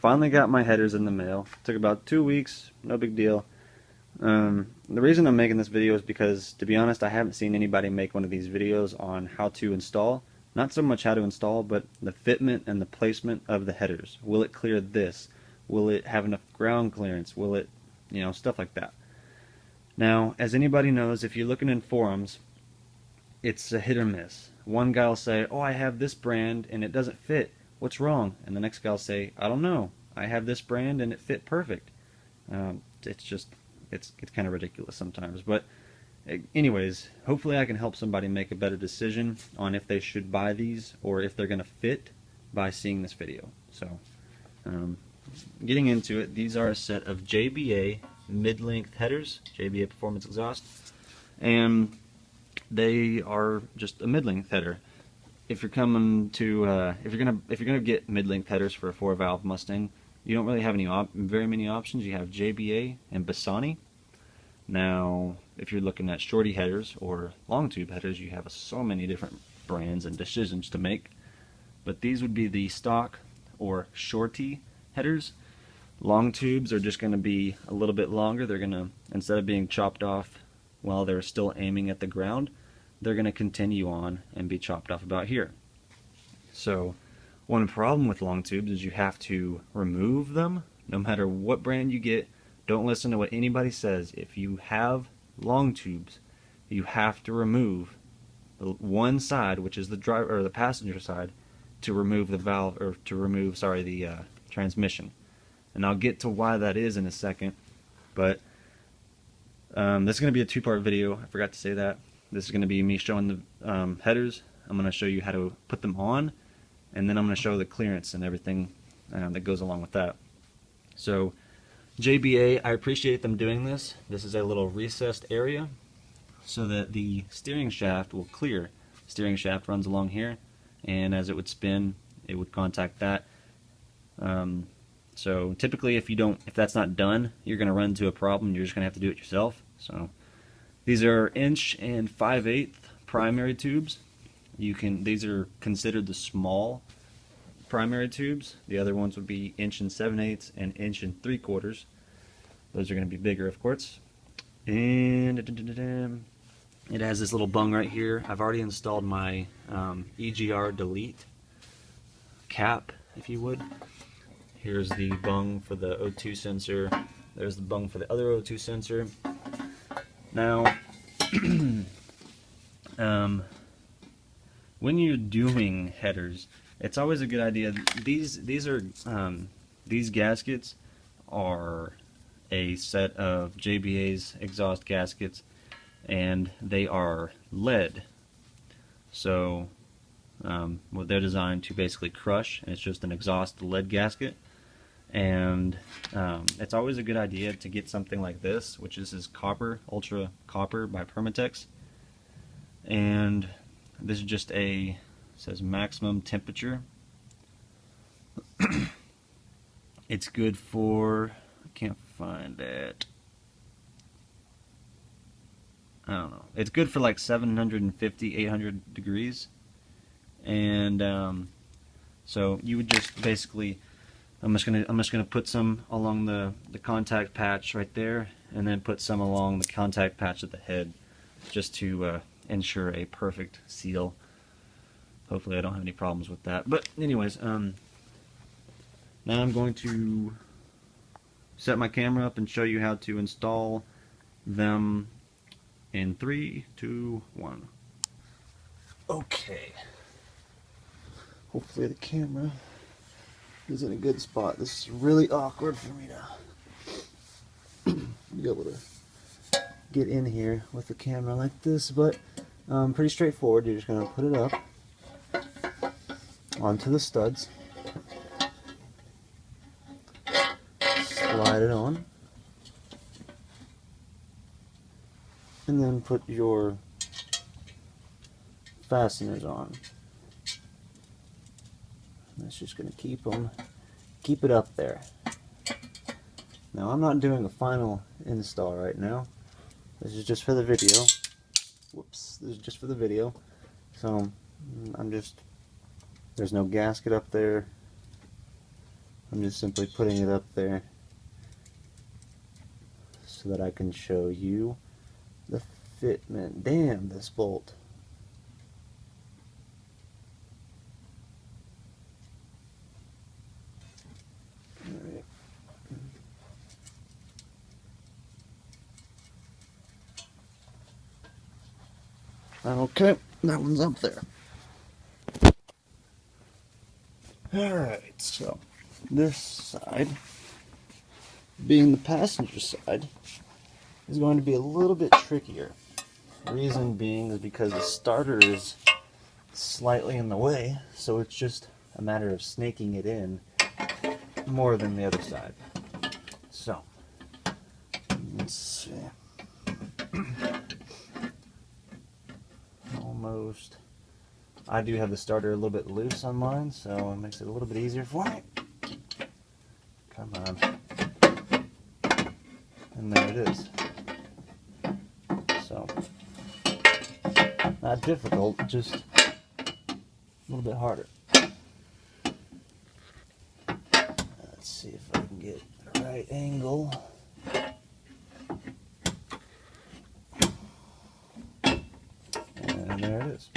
finally got my headers in the mail. Took about 2 weeks, no big deal. The reason I'm making this video is because, to be honest, I haven't seen anybody make one of these videos on how to install. Not so much how to install, but the fitment and the placement of the headers. Will it clear this? Will it have enough ground clearance? Will it, stuff like that. Now, as anybody knows, if you're looking in forums, it's a hit or miss. One guy will say, oh, I have this brand and it doesn't fit. What's wrong? And the next guy will say, I don't know. I have this brand and it fit perfect. It's kind of ridiculous sometimes. But anyways, hopefully I can help somebody make a better decision on if they should buy these or if they're going to fit by seeing this video. So, getting into it, these are a set of JBA mid-length headers, JBA Performance Exhaust, and they are just a mid-length header. If you're coming to if you're gonna get mid-length headers for a 4-valve Mustang, you don't really have very many options. You have JBA and Bassani. Now, if you're looking at shorty headers or long tube headers, you have so many different brands and decisions to make. But these would be the stock or shorty headers. Long tubes are just going to be a little bit longer. They're going to, instead of being chopped off while they're still aiming at the ground, they're going to continue on and be chopped off about here. So one problem with long tubes is you have to remove them. No matter what brand you get, don't listen to what anybody says. If you have long tubes, you have to remove the one side, which is the driver or the passenger side, to remove the valve, or to remove, sorry, the transmission. And I'll get to why that is in a second. But this is going to be a 2-part video. I forgot to say that. This is going to be me showing the headers. I'm going to show you how to put them on, and then I'm going to show the clearance and everything that goes along with that. So JBA, I appreciate them doing this. This is a little recessed area so that the steering shaft will clear. The steering shaft runs along here, and as it would spin, it would contact that. So typically, if that's not done, you're going to run into a problem. You're just going to have to do it yourself. So these are 1 5/8" primary tubes. These are considered the small primary tubes. The other ones would be 1 7/8" and 1 3/4. Those are going to be bigger, of course. And it has this little bung right here. I've already installed my EGR delete cap, if you would. Here's the bung for the O2 sensor. There's the bung for the other O2 sensor. Now, when you're doing headers, it's always a good idea. These gaskets are a set of JBA's exhaust gaskets, and they are lead. So well, they're designed to basically crush, and it's just an exhaust lead gasket. And it's always a good idea to get something like this, which is copper, ultra copper by Permatex. And this is just it says maximum temperature. It's good for, I can't find it. I don't know. It's good for like 750, 800 degrees. And so you would just basically, I'm just gonna put some along the contact patch right there, and then put some along the contact patch at the head, just to ensure a perfect seal. Hopefully I don't have any problems with that. But anyways, now I'm going to set my camera up and show you how to install them in 3, 2, 1. Okay. Hopefully the camera is in a good spot. This is really awkward for me to be able to get in here with the camera like this, but pretty straightforward. You're just going to put it up onto the studs, slide it on, and then put your fasteners on. That's just going to keep it up there. Now, I'm not doing a final install right now. This is just for the video. Whoops, this is just for the video. So there's no gasket up there. I'm just simply putting it up there so that I can show you the fitment. Damn, this bolt. Okay, that one's up there. Alright, so this side, being the passenger side, is going to be a little bit trickier. Reason being is because the starter is slightly in the way, so it's just a matter of snaking it in more than the other side. So, let's see. Almost. I do have the starter a little bit loose on mine, so it makes it a little bit easier for me. Come on. And there it is. So, not difficult, just a little bit harder. Let's see if I can get the right angle. And there it is.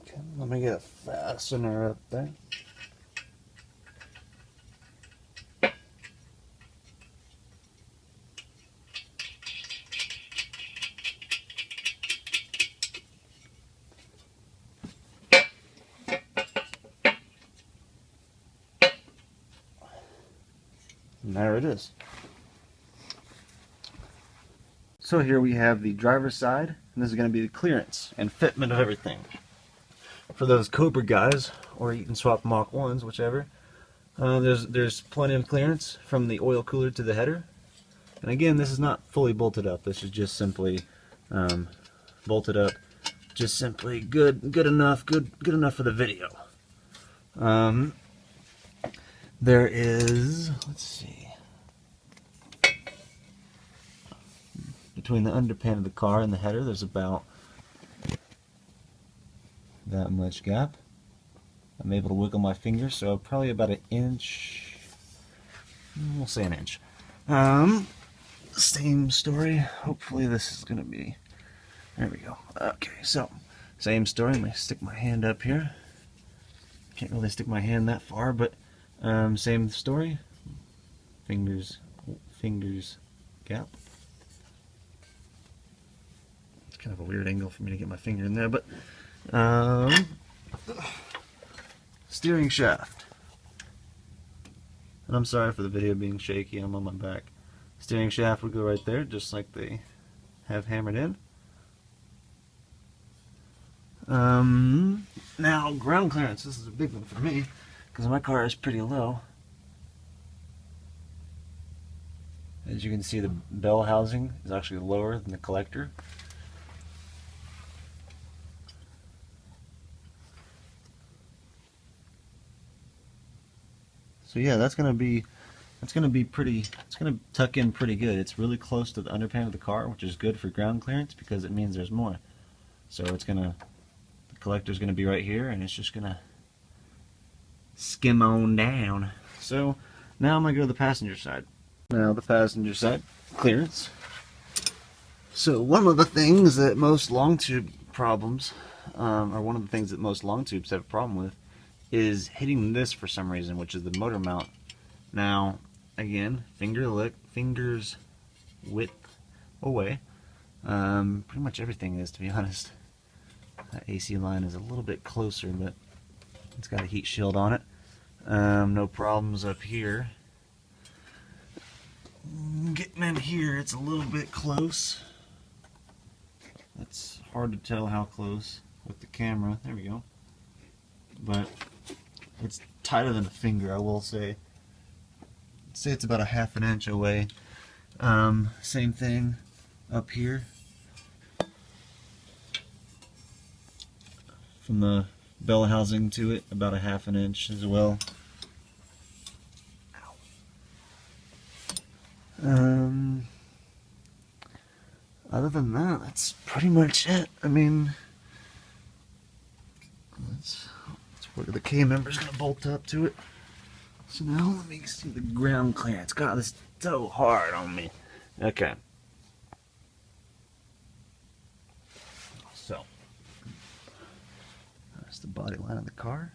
Okay, let me get a fastener up there. And there it is. So here we have the driver's side, and this is going to be the clearance and fitment of everything. For those Cobra guys, or you can swap Mach 1s, whichever, there's plenty of clearance from the oil cooler to the header. And again, this is not fully bolted up. This is just simply bolted up, just simply good enough for the video. There is, let's see, between the underpan of the car and the header, there's about that much gap. I'm able to wiggle my finger, so probably about an inch. We'll say an inch. Same story. Hopefully this is going to be, there we go. Okay, so same story. I'm going to stick my hand up here. Can't really stick my hand that far, but same story. Fingers gap. It's kind of a weird angle for me to get my finger in there, but steering shaft. And I'm sorry for the video being shaky, I'm on my back. Steering shaft would go right there, just like they have hammered in. Now, ground clearance. This is a big one for me, because my car is pretty low. As you can see, the bell housing is actually lower than the collector. So yeah, that's gonna be pretty. It's gonna tuck in pretty good. It's really close to the underpan of the car, which is good for ground clearance because it means there's more. So it's gonna, the collector's gonna be right here, and it's just gonna skim on down. So now I'm gonna go to the passenger side. Now the passenger side clearance. So one of the things that most long tube problems, or one of the things that most long tubes have a problem with, is hitting this for some reason, which is the motor mount. Now, again, fingers width away. Pretty much everything is, to be honest. That AC line is a little bit closer, but it's got a heat shield on it. No problems up here. Getting in here, it's a little bit close. It's hard to tell how close with the camera. There we go. But it's tighter than a finger, I will say. I'd say it's about a ½ an inch away. Same thing up here. From the bell housing to it, about a ½ an inch as well. other than that, that's pretty much it. I mean, that's where the K-member's gonna bolt up to it. So now let me see the ground clearance. God, this is so hard on me. Okay. So, that's the body line of the car.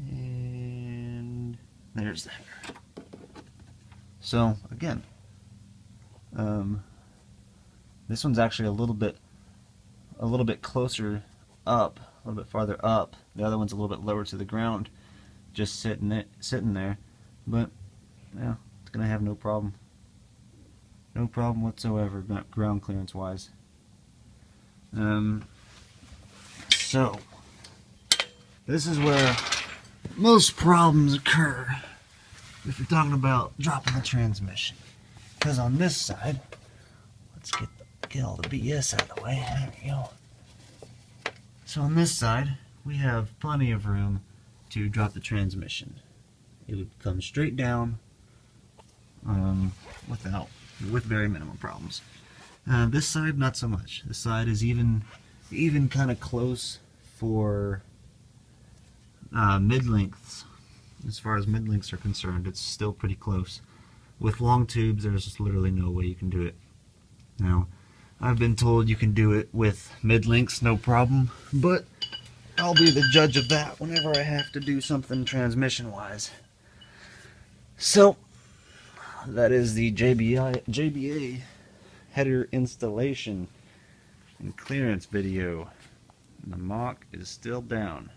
And there's the hair. So, again, this one's actually a little bit closer up, a little bit farther up. The other one's a little bit lower to the ground, just sitting there. But yeah, it's gonna have no problem whatsoever, ground clearance wise. So this is where most problems occur if you're talking about dropping the transmission. Because on this side, let's get all the BS out of the way. There we go. So on this side, we have plenty of room to drop the transmission. It would come straight down with very minimum problems. This side, not so much. This side is even kind of close for mid-lengths. As far as mid-lengths are concerned, it's still pretty close. With long tubes, there's just literally no way you can do it. Now, I've been told you can do it with mid-lengths, no problem, but I'll be the judge of that whenever I have to do something transmission-wise. So, that is the JBA header installation and clearance video. And the Mach is still down.